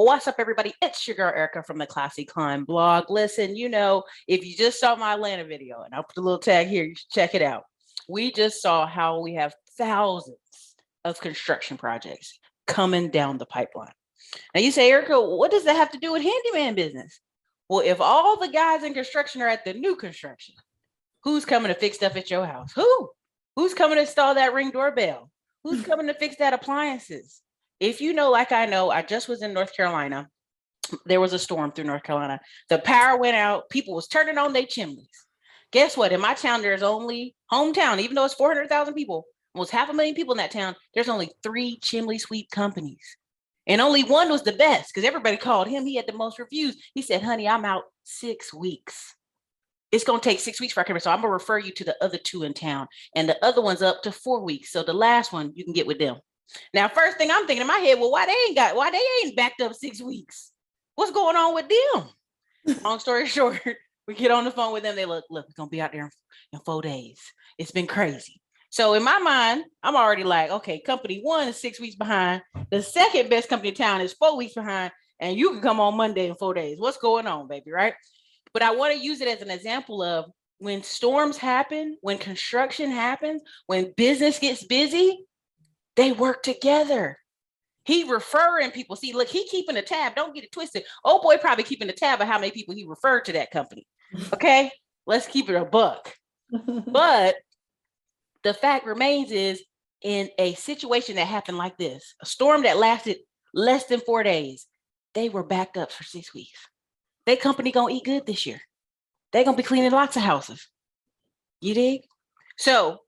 What's up, everybody? It's your girl Ericka from the Classy Climb blog. Listen, if you just saw my Atlanta video, and I'll put a little tag here, you should check it out. We just saw how we have thousands of construction projects coming down the pipeline. Now you say, Ericka, what does that have to do with handyman business? Well, if all the guys in construction are at the new construction, who's coming to fix stuff at your house? Who's coming to install that Ring doorbell? Who's coming to fix that appliances? If you know, like I know, I just was in North Carolina. There was a storm through North Carolina. The power went out. People was turning on their chimneys. Guess what? In my town, there's only hometown, even though it's 400,000 people, almost 500,000 people in that town, there's only 3 chimney sweep companies. And only one was the best because everybody called him. He had the most reviews. He said, honey, I'm out 6 weeks. It's going to take 6 weeks for I come here. So I'm going to refer you to the other 2 in town. And the other one's up to 4 weeks. So the last one, you can get with them. Now, first thing I'm thinking in my head, well, why they ain't backed up 6 weeks? What's going on with them? Long story short, we get on the phone with them. They look, we're going to be out there in 4 days. It's been crazy. So in my mind, I'm already like, okay, company 1 is 6 weeks behind. The second best company in town is 4 weeks behind. And you can come on Monday in 4 days. What's going on, baby, right? But I want to use it as an example of when storms happen, when construction happens, when business gets busy, they work together. He referring people. See, look, he keeping a tab. Don't get it twisted. Oh boy, probably keeping a tab of how many people he referred to that company. Okay, let's keep it a buck. But the fact remains is in a situation that happened like this, a storm that lasted less than 4 days, they were backed up for 6 weeks. Their company gonna eat good this year. They're gonna be cleaning lots of houses. You dig? So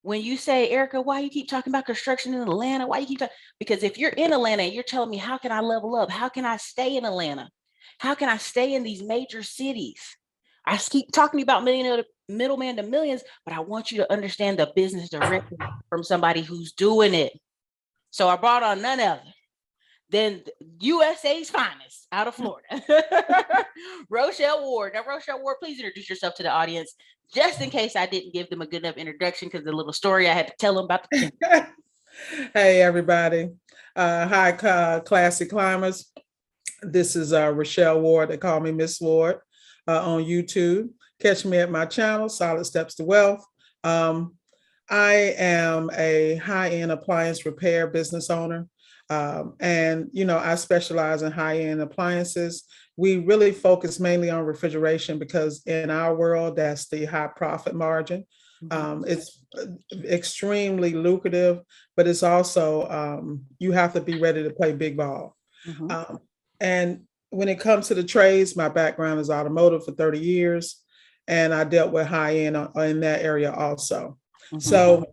when you say, Ericka, why you keep talking about construction in Atlanta? Why you keep talking? Because if you're in Atlanta and you're telling me, how can I level up? How can I stay in Atlanta? How can I stay in these major cities? I keep talking about middleman to millions, but I want you to understand the business directly from somebody who's doing it. So I brought on none other than USA's finest out of Florida, Rochelle Ward. Now, Rochelle Ward, please introduce yourself to the audience, just in case I didn't give them a good enough introduction, because the little story I had to tell them about the Hey, everybody. Hi, Classy Climbers. This is Rochelle Ward. They call me Miss Ward on YouTube. Catch me at my channel, Solid Steps to Wealth. I am a high-end appliance repair business owner. And, I specialize in high-end appliances. We really focus mainly on refrigeration because in our world, that's the high profit margin. It's extremely lucrative, but it's also, you have to be ready to play big ball. And when it comes to the trades, my background is automotive for 30 years, and I dealt with high-end in that area also. So,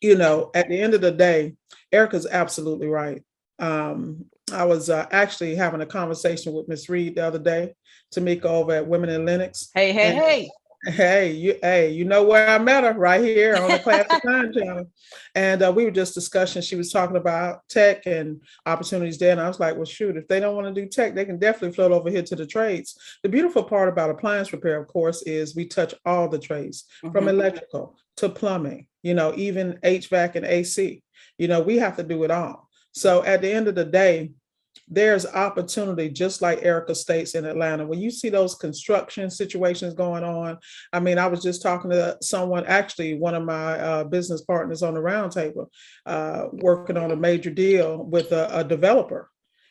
at the end of the day, Ericka's absolutely right. I was actually having a conversation with Miss Reed the other day, Tamika over at Women in Linux. Hey, you know where I met her, right here on the Classic Time channel. And we were just discussing, she was talking about tech and opportunities there. And I was like, well, shoot, if they don't want to do tech, they can definitely float over here to the trades. The beautiful part about appliance repair, of course, is we touch all the trades from electrical to plumbing, even HVAC and AC. We have to do it all. So at the end of the day, there's opportunity, just like Ericka states in Atlanta. When you see those construction situations going on, I was just talking to someone, actually one of my business partners on the roundtable, working on a major deal with a developer.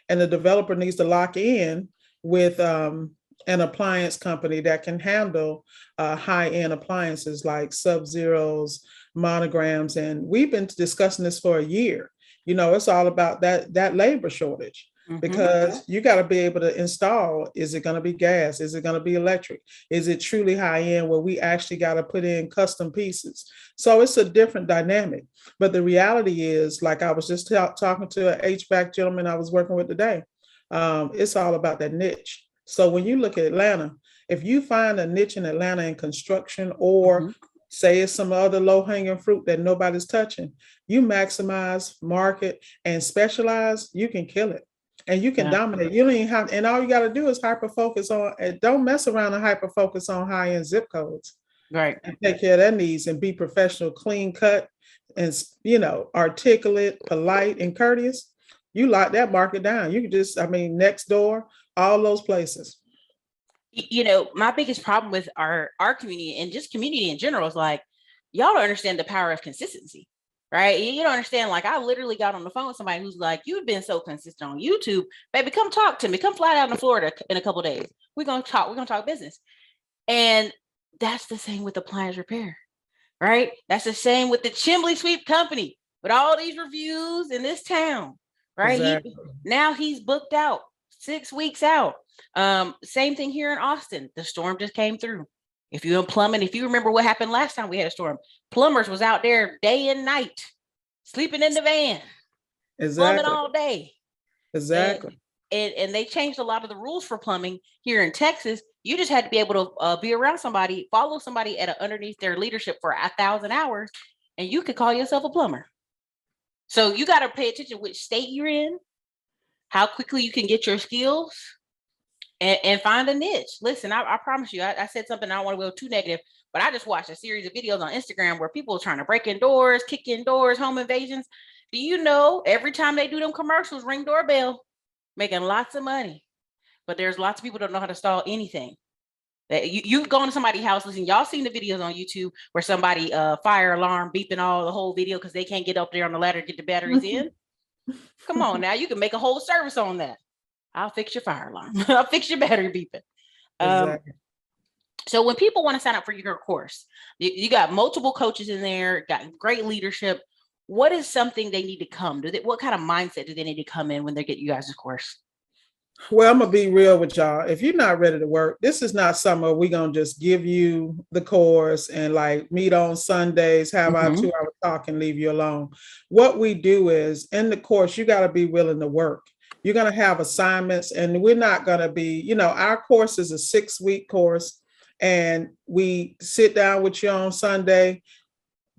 And the developer needs to lock in with an appliance company that can handle high-end appliances like Sub-Zeros, monograms. And we've been discussing this for a year. It's all about that labor shortage. Because you got to be able to install. Is it going to be gas? Is it going to be electric? Is it truly high end where we actually got to put in custom pieces? So it's a different dynamic. But the reality is, like I was just talking to an HVAC gentleman I was working with today, it's all about that niche. So when you look at Atlanta, if you find a niche in Atlanta in construction or say it's some other low-hanging fruit that nobody's touching, you maximize, market, and specialize, you can kill it. And you can dominate. You don't even have, and all you got to do is hyper focus on, and don't mess around and hyper focus on high-end zip codes. Right. And take care of their needs and be professional, clean cut, and articulate, polite, and courteous. you lock that market down. You can just, I mean, next door, all those places. You know, my biggest problem with our community and just community in general is like, y'all don't understand the power of consistency, right? You don't understand. Like, I literally got on the phone with somebody who's like, you've been so consistent on YouTube, baby, come talk to me. Come fly down to Florida in a couple of days. We're gonna talk business. And that's the same with appliance repair, right? That's the same with the chimney sweep company with all these reviews in this town, right? Exactly. Now he's booked out 6 weeks out. Same thing here in Austin. The storm just came through. If you're in plumbing, if you remember what happened last time we had a storm, plumbers was out there day and night, sleeping in the van, plumbing all day. Exactly. And they changed a lot of the rules for plumbing here in Texas. You just had to be able to be around somebody, follow somebody underneath their leadership for 1,000 hours, and you could call yourself a plumber. So you got to pay attention which state you're in, how quickly you can get your skills, and find a niche. Listen, I promise you, I said something, I don't want to go too negative, but I just watched a series of videos on Instagram where people are trying to break in doors, kick in doors, home invasions. Do you know every time they do them commercials, ring doorbell, making lots of money, but there's lots of people don't know how to install anything. You've gone to somebody's house, listen, y'all seen the videos on YouTube where somebody fire alarm beeping all the whole video because they can't get up there on the ladder to get the batteries in. Come on now, you can make a whole service on that. I'll fix your fire alarm. I'll fix your battery beeping. Exactly. So when people want to sign up for your course, you got multiple coaches in there, got great leadership. What is something they need to come? What kind of mindset do they need to come in when they get you guys' course? Well, I'm gonna be real with y'all. If you're not ready to work, this is not summer. We're gonna just give you the course and like meet on Sundays, have our 2-hour talk and leave you alone. What we do is in the course, you got to be willing to work. You're gonna have assignments, and we're not gonna be, our course is a 6-week course, and we sit down with you on Sunday,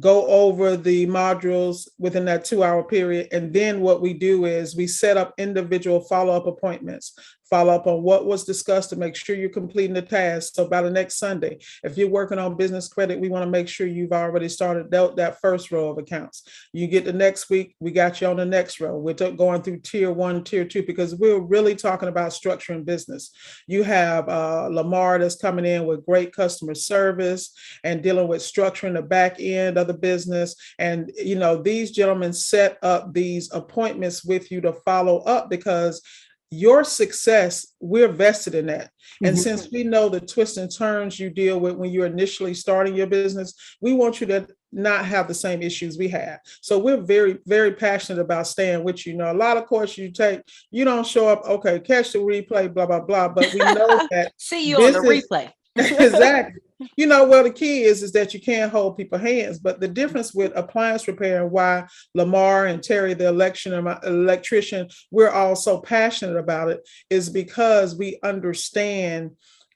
go over the modules within that 2-hour period. And then what we do is we set up individual follow-up appointments, follow up on what was discussed to make sure you're completing the task. So by the next Sunday, if you're working on business credit, we want to make sure you've already started that first row of accounts. You get the next week, we got you on the next row. We're going through tier 1, tier 2, because we're really talking about structuring business. You have Lamar that's coming in with great customer service and dealing with structuring the back end of the business. And, these gentlemen set up these appointments with you to follow up because your success, we're vested in that. And since we know the twists and turns you deal with when you're initially starting your business, we want you to not have the same issues we have. So we're very, very passionate about staying with you. A lot of courses you take, you don't show up, okay, catch the replay, blah, blah, blah. But we know that see you on the replay. Exactly. Well, the key is that you can't hold people's hands. But the difference with appliance repair and why Lamar and Terry, the electrician, we're all so passionate about it is because we understand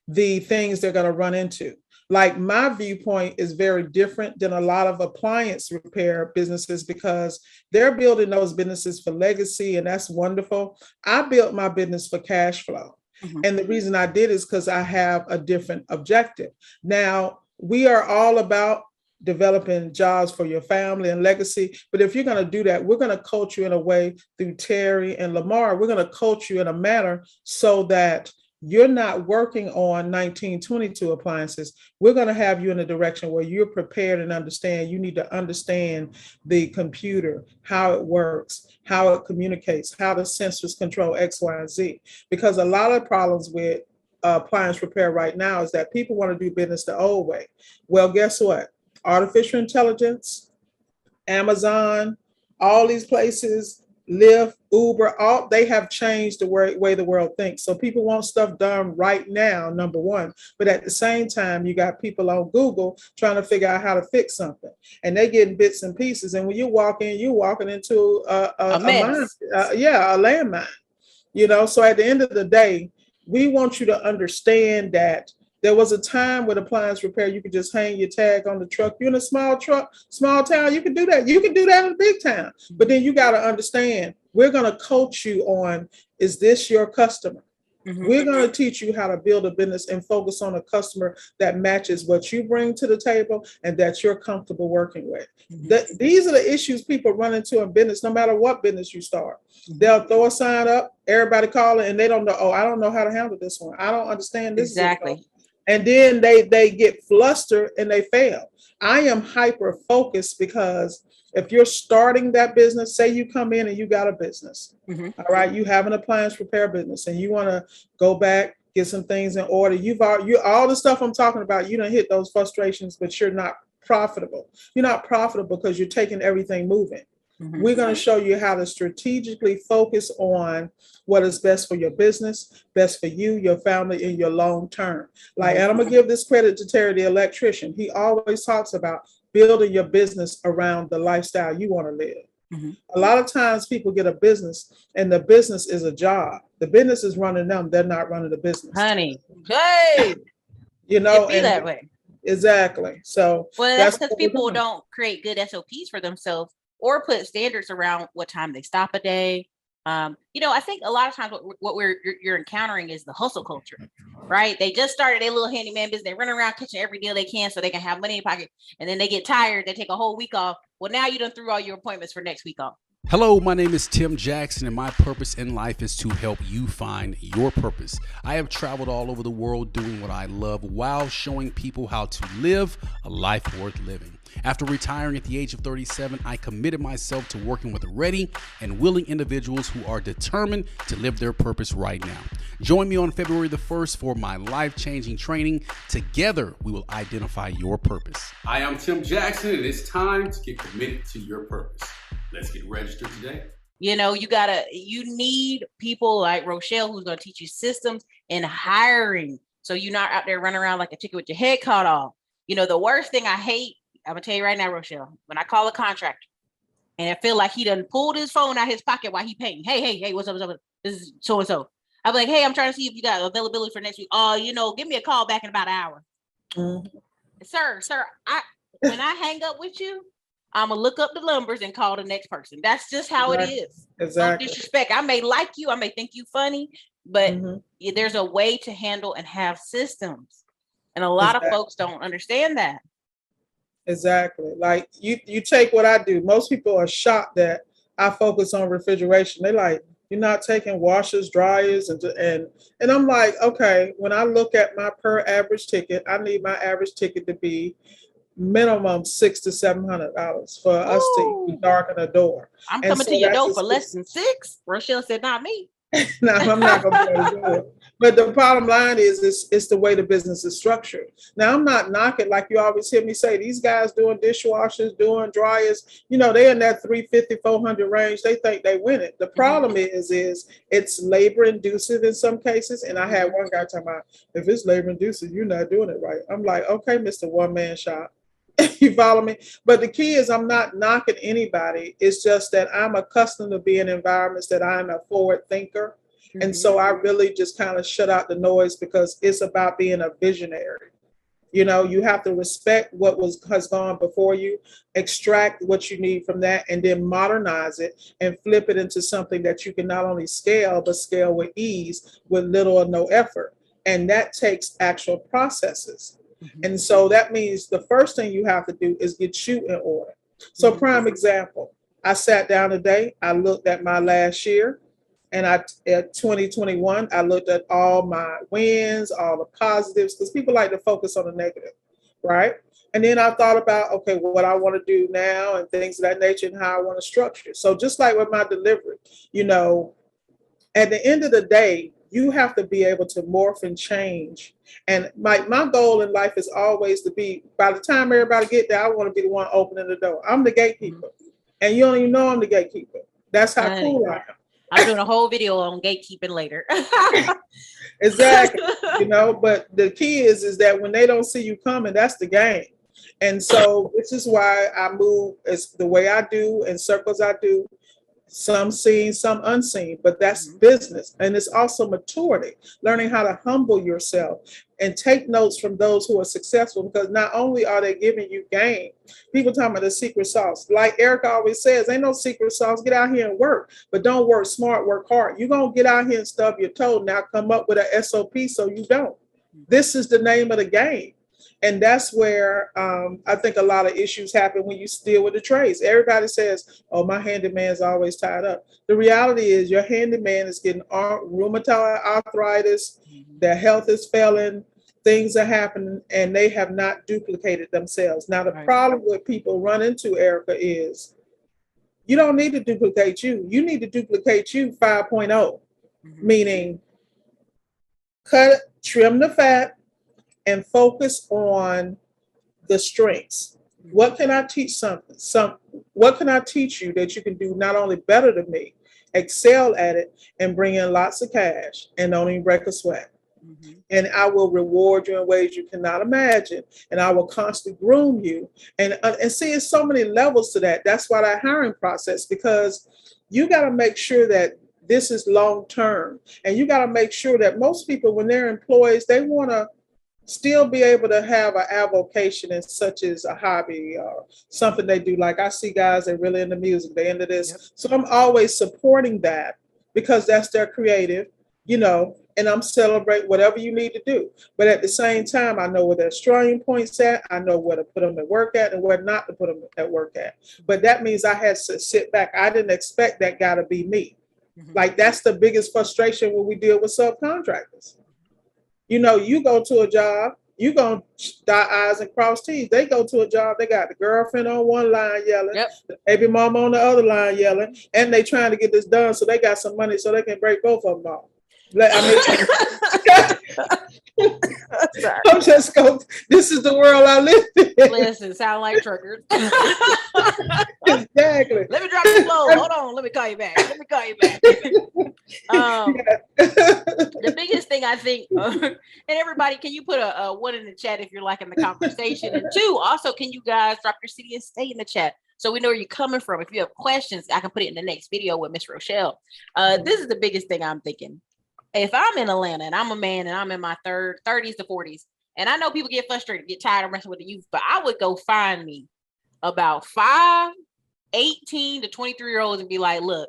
the things they're going to run into. Like my viewpoint is very different than a lot of appliance repair businesses because they're building those businesses for legacy, and that's wonderful. I built my business for cash flow. And the reason I did is because I have a different objective. Now, we are all about developing jobs for your family and legacy. But if you're going to do that, we're going to coach you in a way through Terry and Lamar. We're going to coach you in a manner so that you're not working on 1922 appliances. We're going to have you in a direction where you're prepared and understand. You need to understand the computer, how it works, how it communicates, how the sensors control X, Y, and Z. Because a lot of problems with appliance repair right now is that people want to do business the old way. Well, guess what? Artificial intelligence, Amazon, all these places, Lyft, Uber, all they have changed the way the world thinks. So people want stuff done right now, number one. But at the same time, you got people on Google trying to figure out how to fix something, and they're getting bits and pieces. And when you walk in, you're walking into a landmine. So at the end of the day, we want you to understand that there was a time with appliance repair, you could just hang your tag on the truck. You're in a small town, you can do that. You can do that in a big town. But then you got to understand, we're going to coach you on, is this your customer? We're going to teach you how to build a business and focus on a customer that matches what you bring to the table and that you're comfortable working with. These are the issues people run into in business, no matter what business you start. They'll throw a sign up, everybody calling, and they don't know, oh, I don't know how to handle this one. I don't understand this. Exactly. And then they get flustered and they fail. I am hyper focused because if you're starting that business, say you come in and you got a business, all right, you have an appliance repair business and you want to go back, get some things in order. You all the stuff I'm talking about, you don't hit those frustrations, but you're not profitable. You're not profitable because you're taking everything moving. We're going to show you how to strategically focus on what is best for your business, best for you, your family, and your long term. Like, and I'm going to give this credit to Terry, the electrician. He always talks about building your business around the lifestyle you want to live. A lot of times people get a business and the business is a job. The business is running them. They're not running the business. Honey, hey, you know, it be that way. Exactly. So that's because people don't create good SOPs for themselves or put standards around what time they stop a day. You know, I think a lot of times what you're encountering is the hustle culture, right? They just started their little handyman business. They run around catching every deal they can so they can have money in pocket. And then they get tired. They take a whole week off. Well, now you done threw all your appointments for next week off. Hello, my name is Tim Jackson, and my purpose in life is to help you find your purpose. I have traveled all over the world doing what I love while showing people how to live a life worth living. After retiring at the age of 37, I committed myself to working with ready and willing individuals who are determined to live their purpose right now. Join me on February the 1st for my life-changing training. Together, we will identify your purpose. Hi, I'm Tim Jackson, and it's time to get committed to your purpose. Let's get registered today. You know, you need people like Rochelle who's going to teach you systems and hiring. So you're not out there running around like a chicken with your head cut off. You know, the worst thing I hate, I'm gonna tell you right now, Rochelle, when I call a contractor and I feel like he done pulled his phone out his pocket while he paying. Hey, what's up? This is so-and-so. I'm like, hey, I'm trying to see if you got availability for next week. You know, give me a call back in about an hour. Sir, when I hang up with you, I'm gonna look up the numbers and call the next person. That's just how it is. Exactly. No disrespect. I may like you, I may think you funny, but there's a way to handle and have systems. And a lot of folks don't understand that. Exactly. Like you take what I do. Most people are shocked that I focus on refrigeration. They're like, you're not taking washers, dryers, and I'm like, okay, when I look at my per average ticket, I need my average ticket to be minimum $600 to $700 for us to darken a door. I'm coming to your door for less than $6. Rochelle said, not me. No, I'm not going to be able to do it. But the bottom line is it's the way the business is structured. Now, I'm not knocking, like you always hear me say, these guys doing dishwashers, doing dryers, you know, they're in that 350, 400 range. They think they win it. The problem is it's labor inducive in some cases. And I had one guy talking about, if it's labor inducive, you're not doing it right. I'm like, okay, Mr. One Man Shop. You follow me? But the key is I'm not knocking anybody. It's just that I'm accustomed to being in environments that I'm a forward thinker. And so I really just kind of shut out the noise because it's about being a visionary. You know, you have to respect what has gone before you, extract what you need from that, and then modernize it and flip it into something that you can not only scale, but scale with ease with little or no effort. And that takes actual processes. And so that means the first thing you have to do is get you in order. So prime example, I sat down today, I looked at my last year, and at 2021, I looked at all my wins, all the positives, because people like to focus on the negative, right? And then I thought about, okay, what I want to do now and things of that nature and how I want to structure it. So just like with my delivery, you know, at the end of the day, you have to be able to morph and change. And my goal in life is always to be, by the time everybody get there, I want to be the one opening the door. I'm the gatekeeper. And you don't even know I'm the gatekeeper. That's how cool I am. I'm doing a whole video on gatekeeping later. Exactly. You know, but the key is that when they don't see you coming, that's the game. And so this is why I move as the way I do in circles I do. some seen, some unseen, but that's business. And it's also maturity, learning how to humble yourself and take notes from those who are successful, because not only are they giving you game, people talking about the secret sauce. Like Ericka always says, ain't no secret sauce. Get out here and work, but don't work smart, work hard. You're going to get out here and stub your toe. Now come up with an SOP so you don't. This is the name of the game. And that's where I think a lot of issues happen when you deal with the trades. Everybody says, oh, my handyman's always tied up. The reality is your handyman is getting rheumatoid arthritis, their health is failing, things are happening, and they have not duplicated themselves. Now, the problem with people run into, Ericka, is you don't need to duplicate you. You need to duplicate you 5.0, meaning trim the fat, and focus on the strengths. What can I teach what can I teach you that you can do not only better than me, excel at it, and bring in lots of cash and don't even break a sweat. And I will reward you in ways you cannot imagine. And I will constantly groom you. And see, it's so many levels to that. That's why that hiring process, because you got to make sure that this is long-term. And you got to make sure that most people, when they're employees, they want to still be able to have an avocation in such as a hobby or something they do. Like I see guys that really into music, they into this. So I'm always supporting that because that's their creative, and I'm celebrating whatever you need to do. But at the same time, I know where their strong points at. I know where to put them at work at and where not to put them at work at. But that means I had to sit back. I didn't expect that guy to be me. Like that's the biggest frustration when we deal with subcontractors. You go to a job, you gonna dot I's and cross T's. They go to a job, they got the girlfriend on one line yelling, the baby mama on the other line yelling, and they trying to get this done so they got some money so they can break both of them off. I'm just going, this is the world I live in. Listen, sound like truckers. Exactly. Let me drop the flow. Hold on. Let me call you back. The biggest thing I think, and everybody, can you put a one in the chat if you're liking the conversation? And two, also, can you guys drop your city and state in the chat so we know where you're coming from? If you have questions, I can put it in the next video with Miss Rochelle. This is the biggest thing I'm thinking. If I'm in Atlanta and I'm a man and I'm in my 30s to 40s, and I know people get frustrated, get tired of messing with the youth, but I would go find me about 18 to 23-year-olds and be like, look,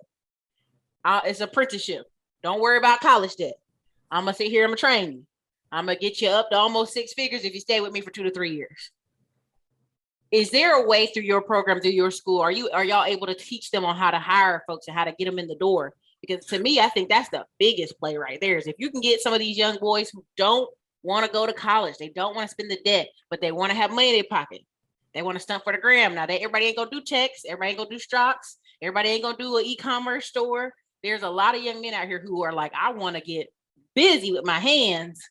it's apprenticeship. Don't worry about college debt. I'm going to sit here, I'm going to train you. I'm going to get you up to almost 6 figures if you stay with me for 2 to 3 years. Is there a way through your program, through your school, are y'all able to teach them on how to hire folks and how to get them in the door? Because to me, I think that's the biggest play right there, is if you can get some of these young boys who don't want to go to college, they don't want to spend the debt, but they want to have money in their pocket. They want to stunt for the gram. Now, everybody ain't going to do checks. Everybody ain't going to do stocks. Everybody ain't going to do an e-commerce store. There's a lot of young men out here who are like, I want to get busy with my hands,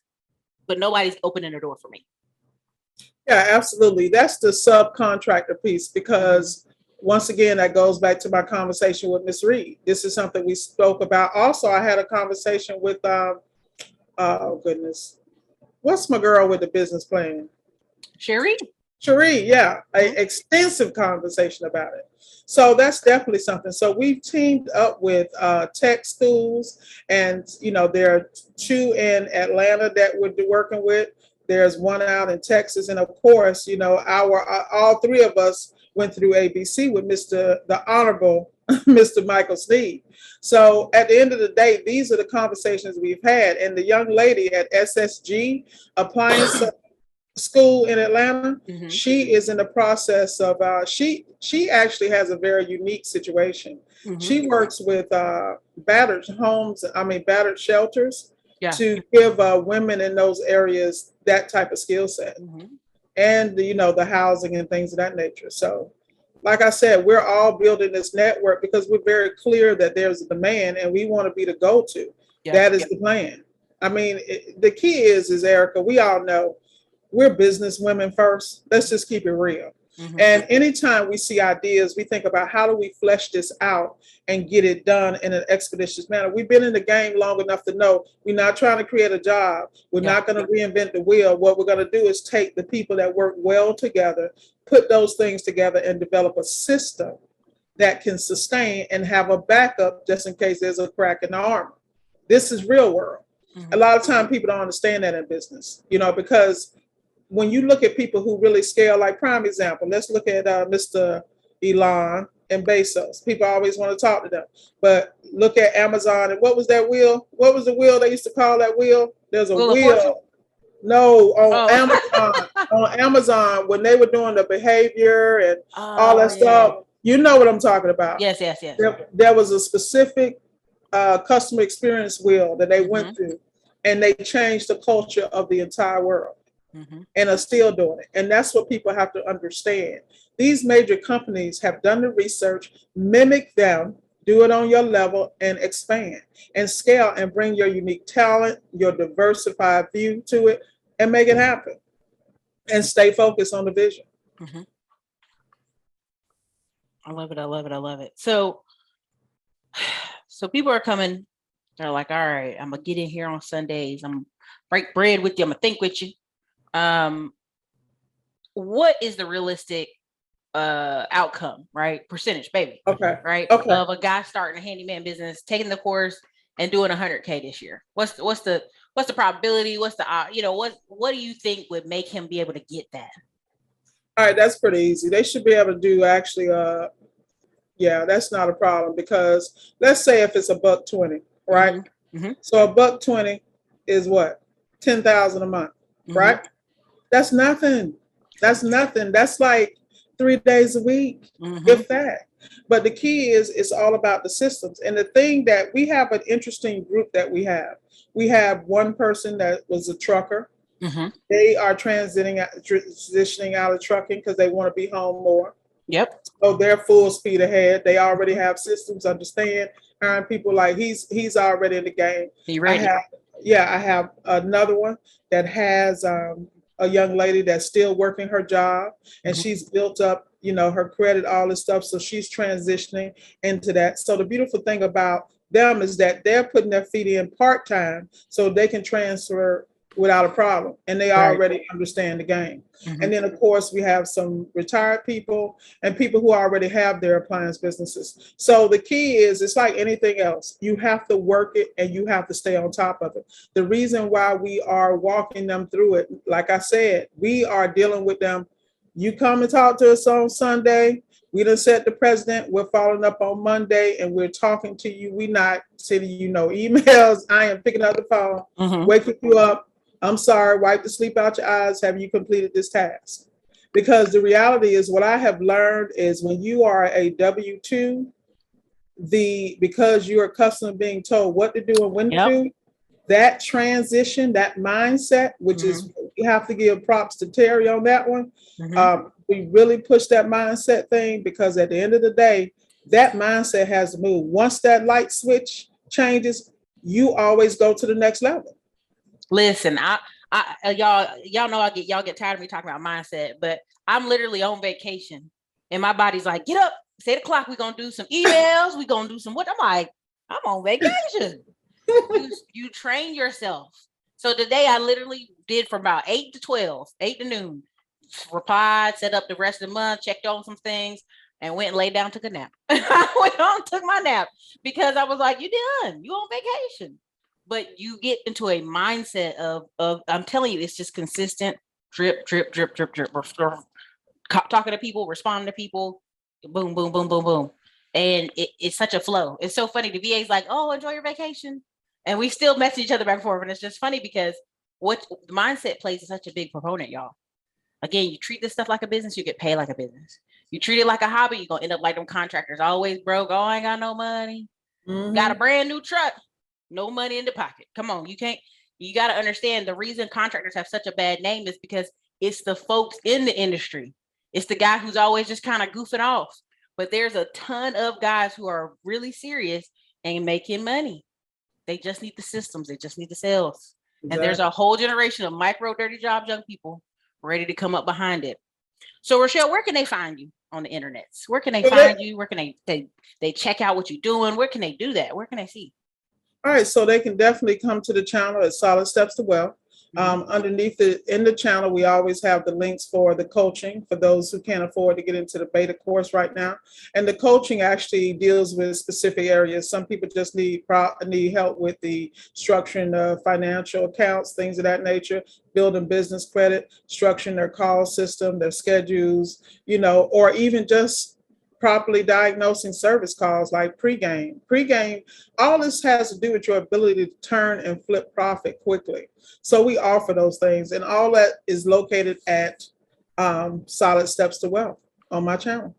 but nobody's opening the door for me. Yeah, absolutely. That's the subcontractor piece, because once again, that goes back to my conversation with Ms. Reed. This is something we spoke about. Also, I had a conversation with, oh goodness, what's my girl with the business plan? Cherie, yeah, an extensive conversation about it. So that's definitely something. So we've teamed up with tech schools, and there are 2 in Atlanta that we're working with. There's 1 out in Texas, and of course, all 3 of us went through ABC with the Honorable Mr. Michael Sneed. So at the end of the day, these are the conversations we've had. And the young lady at SSG Appliance School in Atlanta, she is in the process of, she actually has a very unique situation. She works with battered shelters to give women in those areas that type of skill set. And the housing and things of that nature. So like I said, we're all building this network because we're very clear that there's a demand and we want to be the go-to. That is the plan. I mean, the key is Ericka, we all know we're business women first. Let's just keep it real. And anytime we see ideas, we think about how do we flesh this out and get it done in an expeditious manner. We've been in the game long enough to know we're not trying to create a job. We're not going to reinvent the wheel. What we're going to do is take the people that work well together, put those things together, and develop a system that can sustain and have a backup just in case there's a crack in the armor. This is real world. A lot of time people don't understand that in business, because when you look at people who really scale, like prime example, let's look at Mr. Elon and Bezos. People always want to talk to them, but look at Amazon. And what was that wheel? What was the wheel they used to call that wheel? There's a wheel. No, on Amazon. On Amazon, when they were doing the behavior and all that stuff, you know what I'm talking about. Yes. There was a specific customer experience wheel that they went through, and they changed the culture of the entire world. And are still doing it. And that's what people have to understand. These major companies have done the research, mimic them, do it on your level, and expand and scale and bring your unique talent, your diversified view to it, and make it happen. And stay focused on the vision. I love it. So people are coming. They're like, all right, I'm gonna get in here on Sundays. I'm break bread with you. I'm gonna think with you. What is the realistic outcome, right? Percentage, baby. Okay. Right. Okay. Of a guy starting a handyman business, taking the course and doing 100K this year. What's the probability? What's the what do you think would make him be able to get that? All right, that's pretty easy. They should be able to do actually that's not a problem, because let's say if it's $120, right? So $120 is what? 10,000 a month, right? That's nothing. That's like 3 days a week, if that. But the key is it's all about the systems. And the thing that we have an interesting group that we have one person that was a trucker. They are transitioning out of trucking because they want to be home more. Yep. So they're full speed ahead. They already have systems, understand, hiring people like he's already in the game. He ready. I have another one that has a young lady that's still working her job, and she's built up, her credit, all this stuff. So she's transitioning into that. So the beautiful thing about them is that they're putting their feet in part-time so they can transfer without a problem, and they already understand the game. And then of course we have some retired people and people who already have their appliance businesses. So the key is, it's like anything else, you have to work it and you have to stay on top of it. The reason why we are walking them through it, like I said, we are dealing with them. You come and talk to us on Sunday, we done set the president, we're following up on Monday, and we're talking to you. We're not sending you emails. I am picking up the phone, waking you up. I'm sorry, wipe the sleep out your eyes. Have you completed this task? Because the reality is, what I have learned is, when you are a W-2, because you're accustomed to being told what to do and when to do, that transition, that mindset, which is, you have to give props to Terry on that one. We really push that mindset thing, because at the end of the day, that mindset has to move. Once that light switch changes, you always go to the next level. Listen, y'all know y'all get tired of me talking about mindset, but I'm literally on vacation and my body's like, get up, say the clock, we're gonna do some emails, we're gonna do some what? I'm like, I'm on vacation. you train yourself. So today I literally did from about 8 to noon, replied, set up the rest of the month, checked on some things, and went and laid down, took a nap. I went on, took my nap, because I was like, you done, you on vacation. But you get into a mindset of I'm telling you, it's just consistent drip. Talking to people, responding to people, boom, boom, boom, boom, boom. And it's such a flow. It's so funny. The VA's like, oh, enjoy your vacation. And we still message each other back and forth. And it's just funny because what the mindset plays is such a big proponent, y'all. Again, you treat this stuff like a business, you get paid like a business. You treat it like a hobby, you're going to end up like them contractors, always broke. Oh, I ain't got no money. Got a brand new truck. No money in the pocket. Come on, you got to understand, the reason contractors have such a bad name is because it's the folks in the industry. It's the guy who's always just kind of goofing off. But there's a ton of guys who are really serious and making money. They just need the systems. They just need the sales. Exactly. And there's a whole generation of micro dirty job young people ready to come up behind it. So Rochelle, where can they find you on the internet? Where can they find you? Where can they check out what you're doing? Where can they do that? Where can they see? All right, so they can definitely come to the channel at Solid Steps to Wealth. Underneath in the channel, we always have the links for the coaching for those who can't afford to get into the beta course right now. And the coaching actually deals with specific areas. Some people just need help with the structuring of financial accounts, things of that nature, building business credit, structuring their call system, their schedules, or even just properly diagnosing service calls like pregame. All this has to do with your ability to turn and flip profit quickly. So we offer those things, and all that is located at Solid Steps to Wealth on my channel.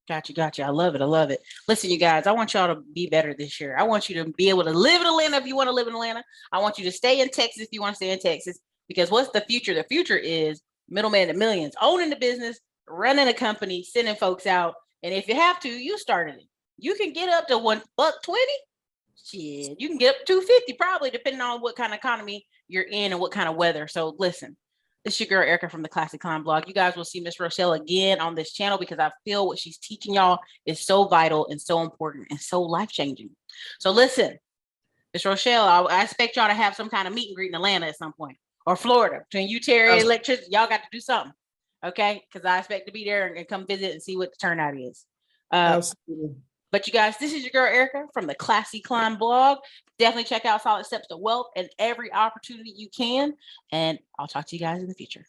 Gotcha. I love it. Listen, you guys, I want y'all to be better this year. I want you to be able to live in Atlanta if you want to live in Atlanta. I want you to stay in Texas if you want to stay in Texas, because what's the future? The future is middleman to millions, owning the business, running a company, sending folks out. And if you have to, you started it. You can get up to $120. Shit, you can get up to $250 probably, depending on what kind of economy you're in and what kind of weather. So listen, this is your girl Ericka from the Classic Climb blog. You guys will see Miss Rochelle again on this channel, because I feel what she's teaching y'all is so vital and so important and so life-changing. So listen, Miss Rochelle, I expect y'all to have some kind of meet and greet in Atlanta at some point, or Florida. Between you, Terry, and electricity, y'all got to do something. Okay, because I expect to be there and come visit and see what the turnout is. Absolutely. But you guys, this is your girl Ericka from the Classy Climb blog. Definitely check out Solid Steps to Wealth and every opportunity you can. And I'll talk to you guys in the future.